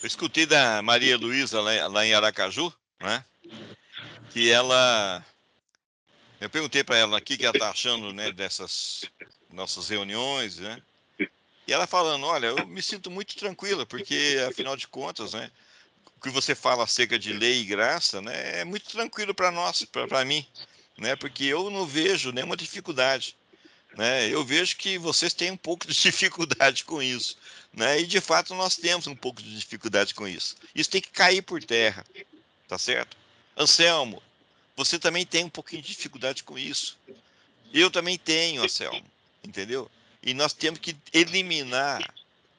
Eu escutei da Maria Luísa lá em Aracaju, né? Que ela. Eu perguntei para ela o que ela está achando, né, dessas nossas reuniões, né? E ela falando, olha, eu me sinto muito tranquila, porque afinal de contas, né, o que você fala acerca de lei e graça, né, é muito tranquilo para nós, para mim, né? Porque eu não vejo nenhuma dificuldade, né? Eu vejo que vocês têm um pouco de dificuldade com isso, né? E de fato nós temos um pouco de dificuldade com isso. Isso tem que cair por terra, tá certo? Anselmo, você também tem um pouquinho de dificuldade com isso. Eu também tenho, Anselmo, entendeu? E nós temos que eliminar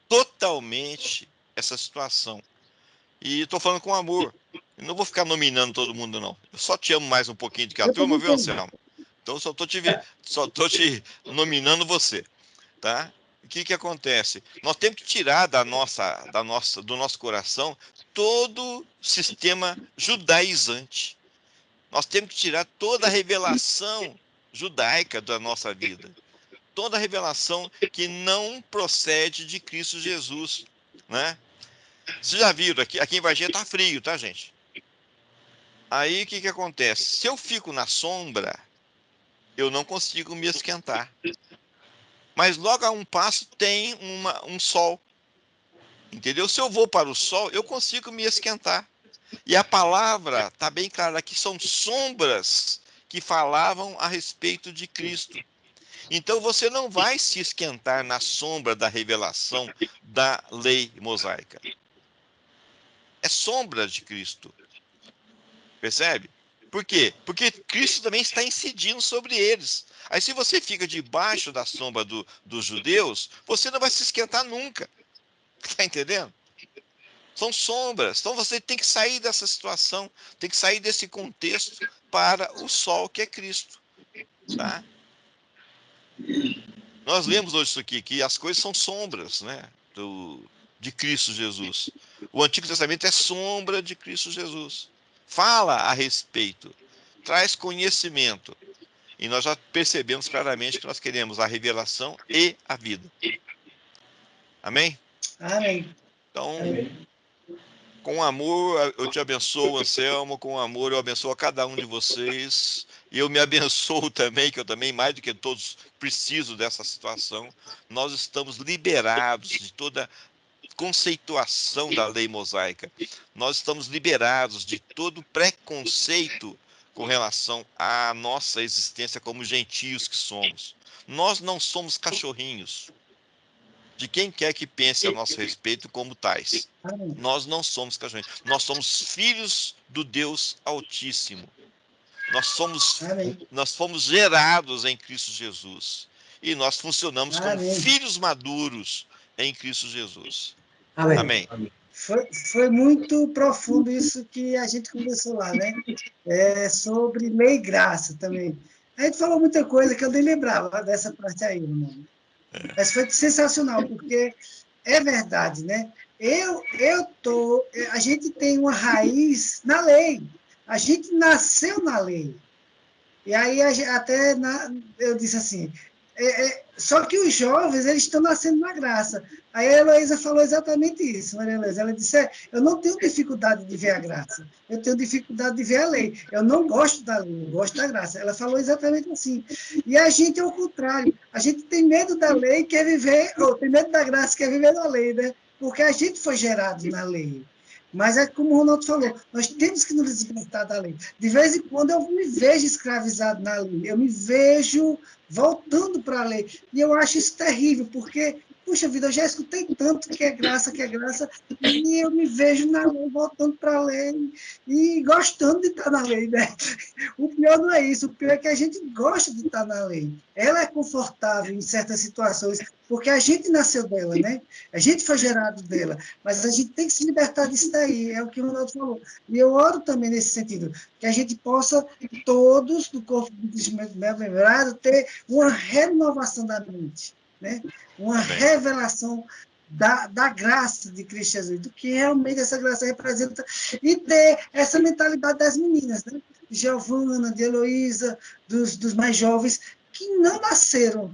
totalmente essa situação. E estou falando com amor. Eu não vou ficar nominando todo mundo, não. Eu só te amo mais um pouquinho do que a Eu turma, também viu, tenho. Anselmo? Então só tô te nominando você, tá? O que que acontece? Nós temos que tirar do nosso coração todo sistema judaizante. Nós temos que tirar toda a revelação judaica da nossa vida. Toda a revelação que não procede de Cristo Jesus, né? Vocês já viram, aqui em Varginha tá frio, tá, gente? Aí o que que acontece? Se eu fico na sombra, eu não consigo me esquentar. Mas logo a um passo tem um sol, entendeu? Se eu vou para o sol, eu consigo me esquentar. E a palavra está bem clara aqui, são sombras que falavam a respeito de Cristo. Então você não vai se esquentar na sombra da revelação da lei mosaica. É sombra de Cristo. Percebe? Por quê? Porque Cristo também está incidindo sobre eles. Aí, se você fica debaixo da sombra dos judeus, você não vai se esquentar nunca. Está entendendo? São sombras. Então, você tem que sair dessa situação, tem que sair desse contexto para o sol que é Cristo. Tá? Nós lemos hoje isso aqui, que as coisas são sombras, né? De Cristo Jesus. O Antigo Testamento é sombra de Cristo Jesus. Fala a respeito, traz conhecimento. E nós já percebemos claramente que nós queremos a revelação e a vida. Amém? Amém. Então, Amém. com amor, eu te abençoo, Anselmo. Com amor, eu abençoo a cada um de vocês. E eu me abençoo também, que eu também, mais do que todos, preciso dessa situação. Nós estamos liberados de toda conceituação da lei mosaica. Nós estamos liberados de todo preconceito com relação à nossa existência como gentios que somos. Nós não somos cachorrinhos de quem quer que pense a nosso respeito como tais. Amém. Nós não somos cachorrinhos. Nós somos filhos do Deus Altíssimo. Nós somos, Amém. nós fomos gerados em Cristo Jesus. E nós funcionamos como Amém. filhos maduros em Cristo Jesus. Amém. Amém. Foi muito profundo isso que a gente conversou lá, né? Sobre lei e graça também. A gente falou muita coisa que eu nem lembrava dessa parte aí, irmão. Mas foi sensacional, porque é verdade, né? A gente tem uma raiz na lei. A gente nasceu na lei. E aí eu disse assim, só que os jovens eles estão nascendo na graça. Aí a Heloísa falou exatamente isso, Maria Heloísa. Ela disse, eu não tenho dificuldade de ver a graça, eu tenho dificuldade de ver a lei. Eu não gosto da lei, eu gosto da graça. Ela falou exatamente assim. E a gente é o contrário. A gente tem medo da lei, quer viver, ou tem medo da graça, quer viver na lei, né? Porque a gente foi gerado na lei. Mas é como o Ronaldo falou, nós temos que nos libertar da lei. De vez em quando eu me vejo escravizado na lei, eu me vejo voltando para a lei. E eu acho isso terrível, porque, puxa vida, eu já escutei tanto que é graça, e eu me vejo na lei, voltando para a lei, e gostando de estar na lei, né? O pior não é isso, o pior é que a gente gosta de estar na lei. Ela é confortável em certas situações, porque a gente nasceu dela, né? A gente foi gerado dela, mas a gente tem que se libertar disso daí, é o que o Ronaldo falou. E eu oro também nesse sentido, que a gente possa, todos do corpo do crescimento lembrado, ter uma renovação da mente, né? Uma Amém. revelação da graça de Cristo Jesus, do que realmente essa graça representa, e ter essa mentalidade das meninas, né? De Giovana, de Heloísa, dos mais jovens, que não nasceram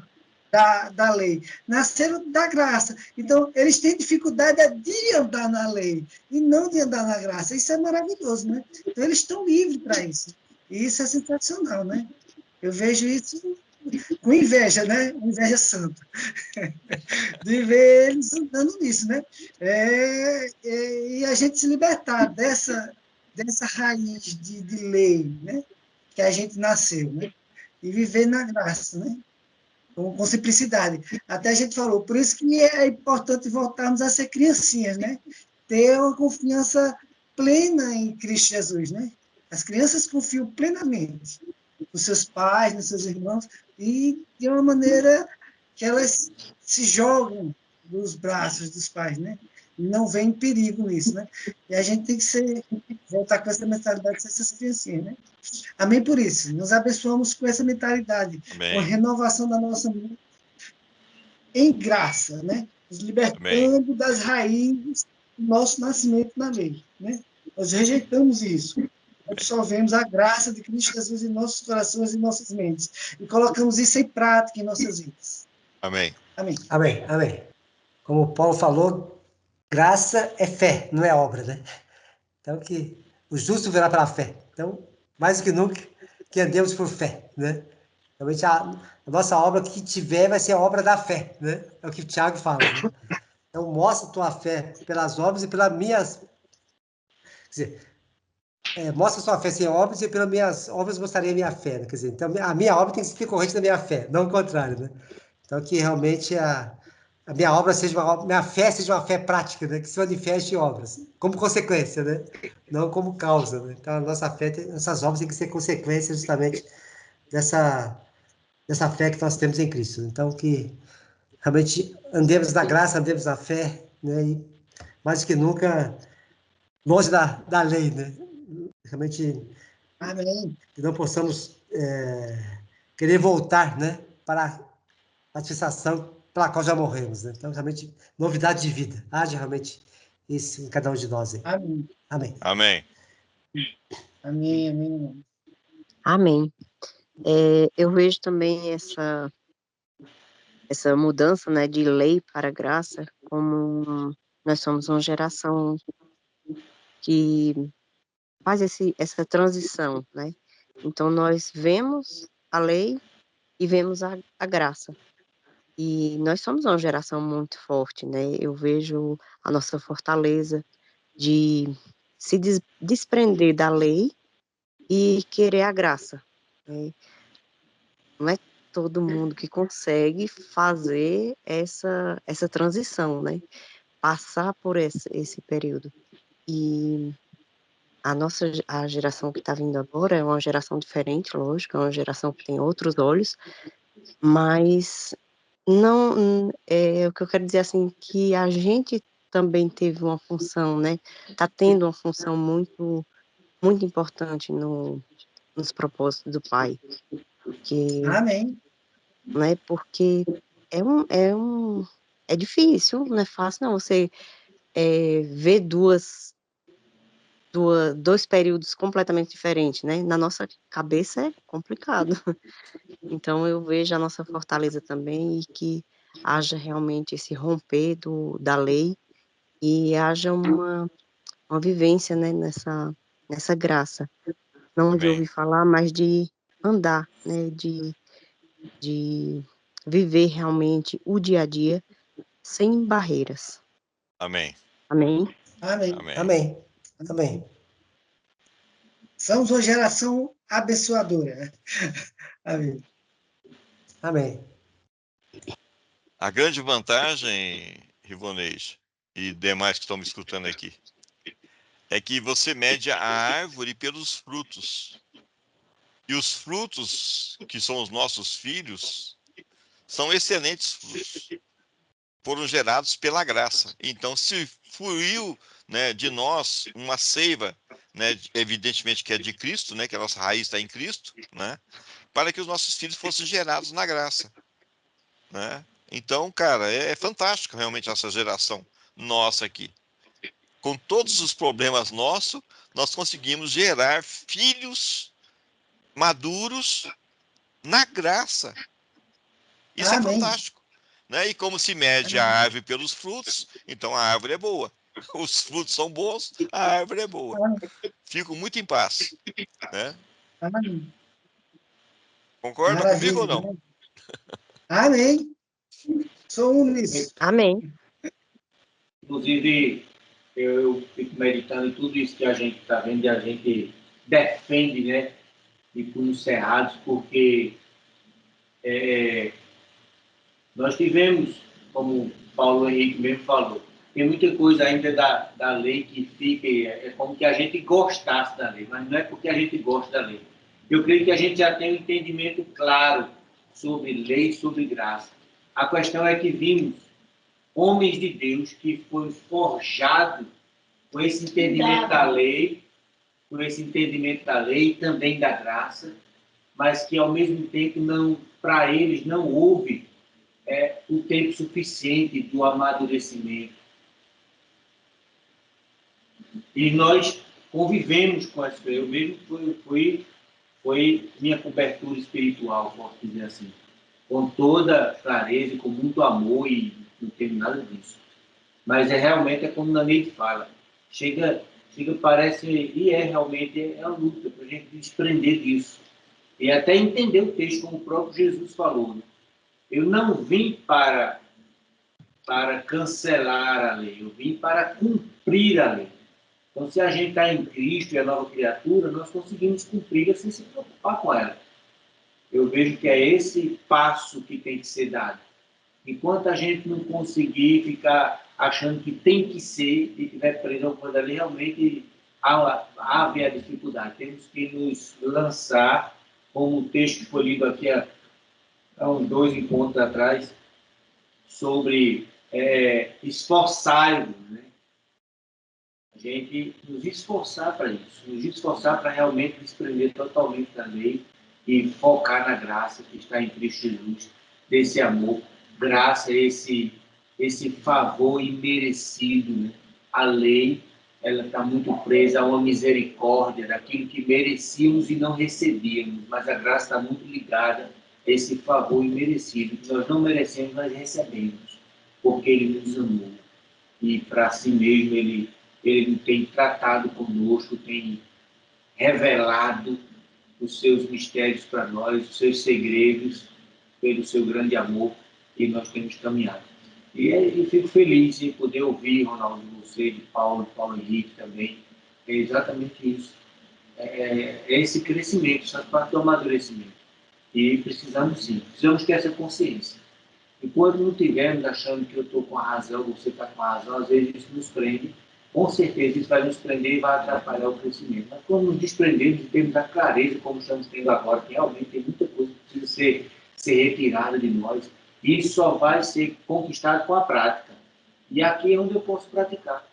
da lei, nasceram da graça. Então, eles têm dificuldade de andar na lei e não de andar na graça. Isso é maravilhoso, né? Então, eles estão livres para isso. E isso é sensacional, né? Eu vejo isso com inveja, né? Inveja santa. De ver eles andando nisso, né? E a gente se libertar dessa raiz de lei, né? Que a gente nasceu, né? E viver na graça, né? Com simplicidade. Até a gente falou, por isso que é importante voltarmos a ser criancinhas, né? Ter uma confiança plena em Cristo Jesus, né? As crianças confiam plenamente nos seus pais, nos seus irmãos, e de uma maneira que elas se jogam nos braços dos pais, né? E não vem perigo nisso, né? E a gente tem que voltar com essa mentalidade dessas criancinhas, né? Amém por isso. Nos abençoamos com essa mentalidade, com a Amém. renovação da nossa mente em graça, né? Nos Amém. libertando das raízes do nosso nascimento na lei, né? Nós rejeitamos isso. Absorvemos a graça de Cristo Jesus em nossos corações e nossas mentes. E colocamos isso em prática em nossas vidas. Amém. Amém. Amém, amém. Como o Paulo falou, graça é fé, não é obra, né? Então, que o justo verá pela fé. Então, mais do que nunca, que andemos por fé, né? Realmente, a nossa obra que tiver vai ser a obra da fé, né? É o que o Tiago fala, né? Então, mostra a tua fé pelas obras e pelas minhas... Quer dizer, mostra a sua fé sem obras e pelas minhas obras mostraria a minha fé, né? Quer dizer, então, a minha obra tem que ser decorrente da minha fé, não o contrário, né? Então, que realmente a minha obra seja minha fé seja uma fé prática, né? Que se manifeste em obras, como consequência, né? Não como causa, né? Então, a nossa fé, essas obras têm que ser consequência justamente dessa fé que nós temos em Cristo. Então, que realmente andemos na graça, andemos na fé, né? E mais do que nunca, longe da lei, né? Realmente Amém. que não possamos querer voltar, né? Para a satisfação pela qual já morremos, né? Então, realmente, novidade de vida. Haja realmente isso em cada um de nós aí. Amém. Amém. Amém. Amém. Amém. Amém. Eu vejo também essa mudança, né, de lei para graça, como nós somos uma geração que faz essa transição, né? Então, nós vemos a lei e vemos a graça. E nós somos uma geração muito forte, né? Eu vejo a nossa fortaleza de se desprender da lei e querer a graça, né? Não é todo mundo que consegue fazer essa transição, né? Passar por esse período. E a geração que está vindo agora é uma geração diferente, lógico, é uma geração que tem outros olhos, mas não, o que eu quero dizer, assim, que a gente também teve uma função, né? Está tendo uma função muito, muito importante nos propósitos do Pai, Amém. né? Porque é difícil, não é fácil, não, você ver dois períodos completamente diferentes, né? Na nossa cabeça é complicado. Então eu vejo a nossa fortaleza também e que haja realmente esse romper da lei e haja uma vivência, né, nessa graça. Não de Amém. ouvir falar, mas de andar, né? De viver realmente o dia a dia sem barreiras. Amém. Amém? Amém. Amém. Amém. Amém. Somos uma geração abençoadora. Amém. Amém. A grande vantagem, Rivonês, e demais que estão me escutando aqui, é que você mede a árvore pelos frutos. E os frutos, que são os nossos filhos, são excelentes frutos. Foram gerados pela graça. Então, se fluiu, né, de nós uma seiva, né, evidentemente que é de Cristo, né, que a nossa raiz está em Cristo, né, para que os nossos filhos fossem gerados na graça, né? Então, cara, é fantástico realmente essa geração nossa aqui. Com todos os problemas nossos, nós conseguimos gerar filhos maduros na graça. Isso é Amém. fantástico. Né? E como se mede a árvore pelos frutos, então a árvore é boa. Os frutos são bons, a árvore é boa. Fico muito em paz. Né? Amém. Concorda comigo ou Maravilha. não? Amém. Sou um nisso. Amém. Inclusive, eu fico meditando em tudo isso que a gente está vendo e a gente defende, né, de punhos cerrados, porque nós tivemos, como Paulo Henrique mesmo falou, tem muita coisa ainda da lei que fica, como que a gente gostasse da lei, mas não é porque a gente gosta da lei. Eu creio que a gente já tem um entendimento claro sobre lei e sobre graça. A questão é que vimos homens de Deus que foram forjados com esse entendimento da lei, com esse entendimento da lei e também da graça, mas que ao mesmo tempo não, para eles não houve o tempo suficiente do amadurecimento. E nós convivemos com essa, eu mesmo foi minha cobertura espiritual, posso dizer assim, com toda clareza, com muito amor, e não tenho nada disso. Mas realmente como o Naneide fala, chega, parece, e realmente uma luta para a gente desprender disso. E até entender o texto, como o próprio Jesus falou. Né? Eu não vim para cancelar a lei, eu vim para cumprir a lei. Então, se a gente está em Cristo e é nova criatura, nós conseguimos cumprir sem se preocupar com ela. Eu vejo que é esse passo que tem que ser dado. Enquanto a gente não conseguir ficar achando que tem que ser e tiver preso ao coisa ali, realmente haver a dificuldade. Temos que nos lançar, como o texto que foi lido aqui há uns 2 encontros atrás, sobre esforçar-nos, né? A gente nos esforçar para isso, nos esforçar para realmente desprender totalmente da lei e focar na graça que está em Cristo Jesus, desse amor, graça, esse favor imerecido. Né? A lei, ela está muito presa a uma misericórdia daquilo que merecíamos e não recebíamos, mas a graça está muito ligada a esse favor imerecido, que nós não merecemos, mas recebemos, porque Ele nos amou. E para si mesmo Ele tem tratado conosco, tem revelado os seus mistérios para nós, os seus segredos, pelo seu grande amor, e nós temos caminhado. E eu fico feliz em poder ouvir, Ronaldo, você, de Paulo Henrique também. É exatamente isso. É esse crescimento, essa parte do amadurecimento. E precisamos ter essa consciência. Enquanto não estivermos achando que eu estou com a razão, você está com a razão, às vezes isso nos prende. Com certeza isso vai nos prender e vai atrapalhar o crescimento. Mas quando nos desprendemos e temos a clareza, como estamos tendo agora, que realmente tem muita coisa que precisa ser retirada de nós, e isso só vai ser conquistado com a prática. E aqui é onde eu posso praticar.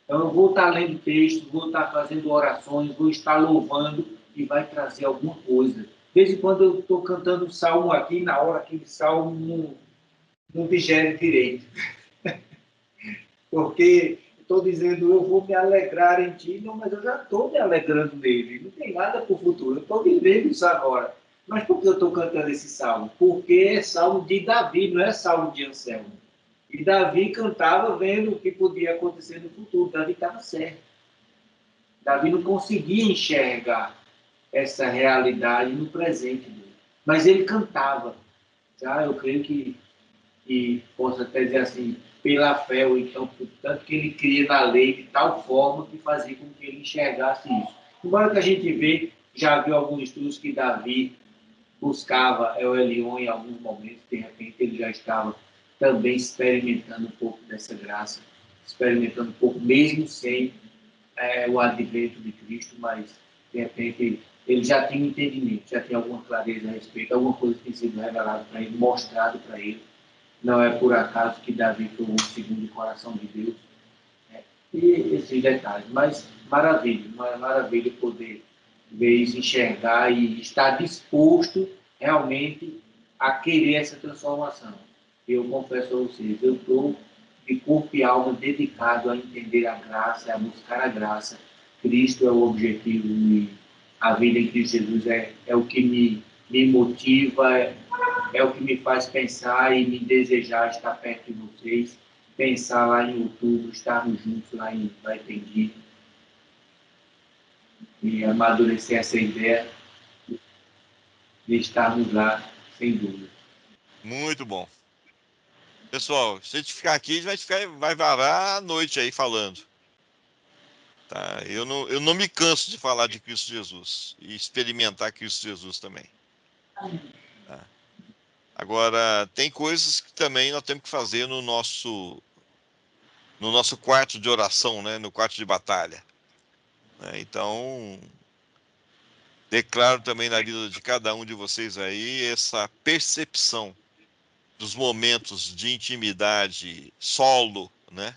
Então eu vou estar lendo texto, vou estar fazendo orações, vou estar louvando e vai trazer alguma coisa. De vez em quando eu estou cantando um salmo aqui, na hora aquele salmo não digere direito. Porque estou dizendo, eu vou me alegrar em ti, não, mas eu já estou me alegrando nele. Não tem nada para o futuro, eu estou vivendo isso agora. Mas por que eu estou cantando esse salmo? Porque é salmo de Davi, não é salmo de Anselmo. E Davi cantava vendo o que podia acontecer no futuro. Davi estava certo. Davi não conseguia enxergar essa realidade no presente dele. Mas ele cantava. Já eu creio que posso até dizer assim, pela fé, ou então, tanto que ele cria na lei de tal forma que fazia com que ele enxergasse isso. Embora que a gente já viu alguns estudos que Davi buscava El Elyon em alguns momentos, de repente ele já estava também experimentando um pouco dessa graça, experimentando um pouco, mesmo sem o advento de Cristo, mas de repente ele já tinha um entendimento, já tinha alguma clareza a respeito, alguma coisa que tem sido revelada para ele, mostrado para ele. Não é por acaso que Davi foi o segundo coração de Deus. E esses detalhes. Mas maravilha poder ver isso, enxergar e estar disposto realmente a querer essa transformação. Eu confesso a vocês, eu estou de corpo e alma dedicado a entender a graça, a buscar a graça. Cristo é o objetivo e a vida em Cristo Jesus é o que me motiva, é o que me faz pensar e me desejar estar perto de vocês, pensar lá em outubro, estarmos juntos lá em Entendi, e amadurecer essa ideia de estarmos lá, sem dúvida. Muito bom. Pessoal, se a gente ficar aqui, a gente vai varar a noite aí falando. Tá? Eu não me canso de falar de Cristo Jesus e experimentar Cristo Jesus também. Tá? Agora, tem coisas que também nós temos que fazer no nosso quarto de oração, né? No quarto de batalha. Né? Então, declaro também na vida de cada um de vocês aí essa percepção dos momentos de intimidade solo, né?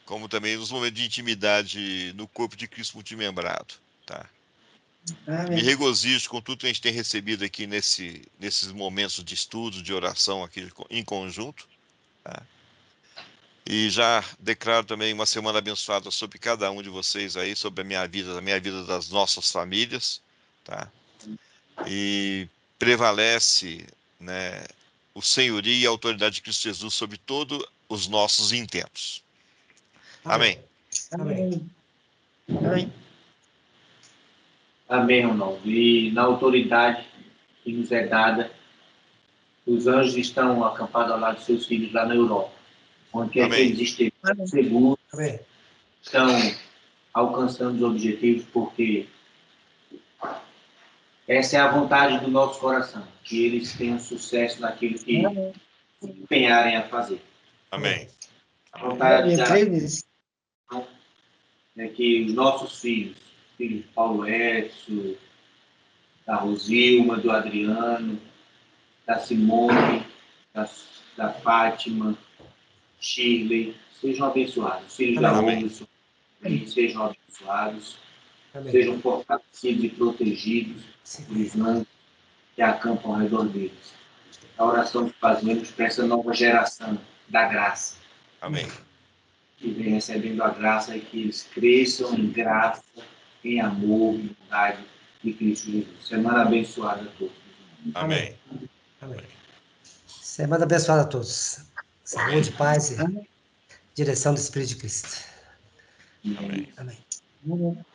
Como também nos momentos de intimidade no corpo de Cristo multimembrado, tá? Me regozijo com tudo que a gente tem recebido aqui nesses momentos de estudo, de oração aqui em conjunto, tá? E já declaro também uma semana abençoada sobre cada um de vocês aí, sobre a minha vida das nossas famílias, tá? E prevalece, né, o senhorio e a autoridade de Cristo Jesus sobre todos os nossos intentos. Amém. Amém. Amém. Amém, Ronaldo. E na autoridade que nos é dada, os anjos estão acampados ao lado de seus filhos lá na Europa, onde quer que Amém. eles estejam seguros, Amém. estão alcançando os objetivos, porque essa é a vontade do nosso coração, que eles tenham sucesso naquilo que se empenharem a fazer. Amém. A vontade Eu creio nisso. é que os nossos filhos de Paulo Edson, da Rosilma, do Adriano, da Simone, da Fátima, Shirley, sejam abençoados. Filhos da Amém. Rússia, sejam abençoados, Amém. sejam fortalecidos e protegidos por os anjos que acampam ao redor deles. A oração que fazemos para essa nova geração da graça, Amém. que vem recebendo a graça e que eles cresçam em graça, em amor, em bondade de Cristo Jesus. Semana abençoada a todos. Amém. Amém. Semana abençoada a todos. Saúde, paz e direção do Espírito de Cristo. Amém. Amém. Amém.